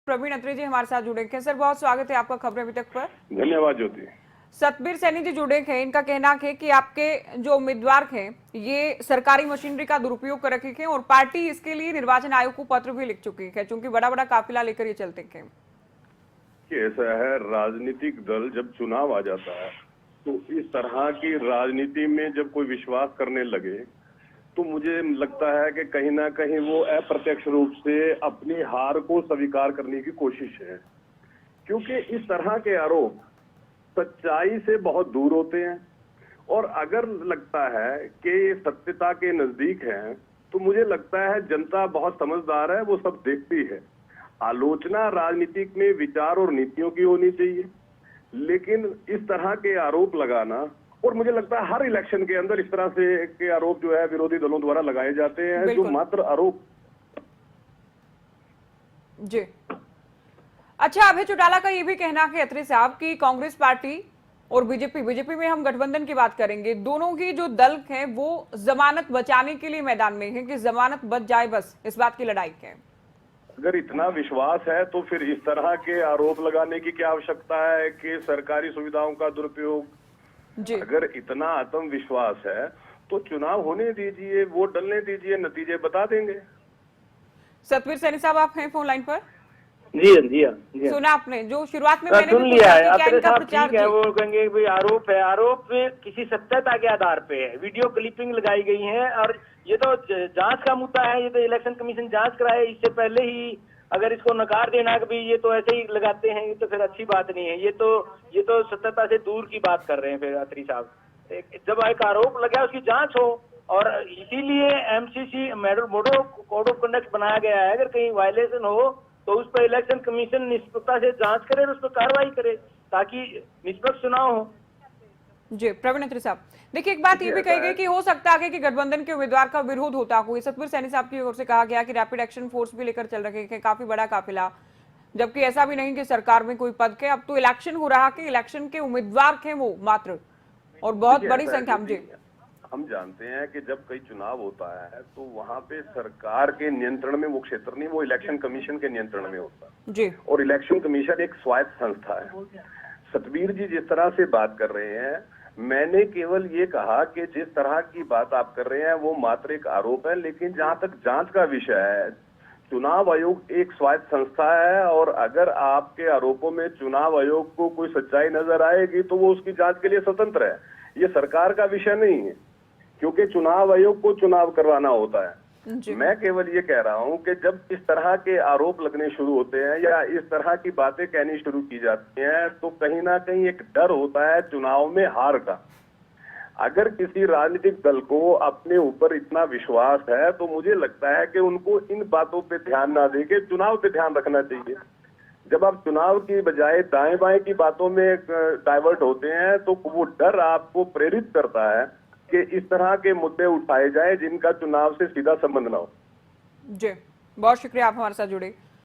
प्रवीण अत्री जी हमारे साथ जुड़े हैं। सर बहुत स्वागत है आपका खबरें अभी तक पर। धन्यवाद ज्योति। सतबीर सैनी जी जुड़े हैं, इनका कहना है कि आपके जो उम्मीदवार हैं ये सरकारी मशीनरी का दुरुपयोग कर रखे हैं और पार्टी इसके लिए निर्वाचन आयोग को पत्र भी लिख चुकी है, क्योंकि बड़ा बड़ा काफिला लेकर ये चलते हैं। ऐसा है, राजनीतिक दल जब चुनाव आ जाता है तो इस तरह की राजनीति में जब कोई विश्वास करने लगे तो मुझे लगता है कि कहीं ना कहीं वो अप्रत्यक्ष रूप से अपनी हार को स्वीकार करने की कोशिश है, क्योंकि इस तरह के आरोप सच्चाई से बहुत दूर होते हैं और अगर लगता है कि ये सत्यता के नजदीक है तो मुझे लगता है जनता बहुत समझदार है, वो सब देखती है। आलोचना राजनीतिक में विचार और नीतियों की होनी चाहिए, लेकिन इस तरह के आरोप लगाना, और मुझे लगता है हर इलेक्शन के अंदर इस तरह से के आरोप जो है विरोधी दलों द्वारा लगाए जाते हैं, जो मात्र आरोप। जी अच्छा, अभय चौटाला का ये भी कहना है अत्री साहब की कांग्रेस पार्टी और बीजेपी में हम गठबंधन की बात करेंगे, दोनों की जो दल है वो जमानत बचाने के लिए मैदान में है कि जमानत बच जाए, बस इस बात की लड़ाई है। अगर इतना विश्वास है तो फिर इस तरह के आरोप लगाने की क्या आवश्यकता है कि सरकारी सुविधाओं का दुरुपयोग। अगर इतना आत्मविश्वास है तो चुनाव होने दीजिए, वोट डलने दीजिए, नतीजे बता देंगे। सतबीर सैनी साहब आप हैं फोन लाइन पर? जी हाँ। सुना आपने जो शुरुआत में मैंने सुन लिया है। क्या इनका प्रचार ठीक है, वो कहेंगे भाई आरोप है, आरोप किसी सत्यता के आधार पे है, वीडियो क्लिपिंग लगाई गई है और ये तो जांच का मुद्दा है, ये तो इलेक्शन कमीशन जांच कराए। इससे पहले ही अगर इसको नकार देना कि भाई ये तो ऐसे ही लगाते हैं, ये तो फिर अच्छी बात नहीं है। ये तो सत्यता से दूर की बात कर रहे हैं फिर अत्री साहब। जब एक आरोप लगा उसकी जांच हो, और इसीलिए MCC model code of conduct बनाया गया है। अगर कहीं वायलेशन हो तो उस पर इलेक्शन कमीशन निष्पक्षता से जांच करे और उस पर कार्रवाई करे ताकि निष्पक्ष चुनाव हो। जी प्रवीण अत्री साहब, देखिए एक बात ये भी कही गई कि हो सकता है कि गठबंधन के उम्मीदवार का विरोध होता हो। सतबीर सैनी साहब की ओर से कहा गया कि रैपिड एक्शन फोर्स भी लेकर चल रहे हैं, काफी बड़ा काफिला, जबकि ऐसा भी नहीं कि सरकार में कोई पद के। अब तो इलेक्शन हो रहा कि इलेक्शन के उम्मीदवार थे वो मात्र, और बहुत बड़ी संख्या में। हम जानते हैं कि जब कई चुनाव होता है तो वहां पे सरकार के नियंत्रण में वो क्षेत्र नहीं, वो इलेक्शन कमीशन के नियंत्रण में होता है जी। और इलेक्शन कमीशन एक स्वायत्त संस्था है। सतबीर जी जिस तरह से बात कर रहे हैं, मैंने केवल ये कहा कि जिस तरह की बात आप कर रहे हैं वो मात्र एक आरोप है, लेकिन जहां तक जांच का विषय है, चुनाव आयोग एक स्वायत्त संस्था है और अगर आपके आरोपों में चुनाव आयोग को कोई सच्चाई नजर आएगी तो वो उसकी जांच के लिए स्वतंत्र है। ये सरकार का विषय नहीं है, क्योंकि चुनाव आयोग को चुनाव करवाना होता है। मैं केवल ये कह रहा हूं कि जब इस तरह के आरोप लगने शुरू होते हैं या इस तरह की बातें कहनी शुरू की जाती हैं तो कहीं ना कहीं एक डर होता है चुनाव में हार का। अगर किसी राजनीतिक दल को अपने ऊपर इतना विश्वास है तो मुझे लगता है कि उनको इन बातों पे ध्यान ना देके चुनाव पे ध्यान रखना चाहिए। जब आप चुनाव की बजाय दाएं बाएं की बातों में डाइवर्ट होते हैं तो वो डर आपको प्रेरित करता है कि इस तरह के मुद्दे उठाए जाए जिनका चुनाव से सीधा संबंध ना हो। जी बहुत शुक्रिया, आप हमारे साथ जुड़े।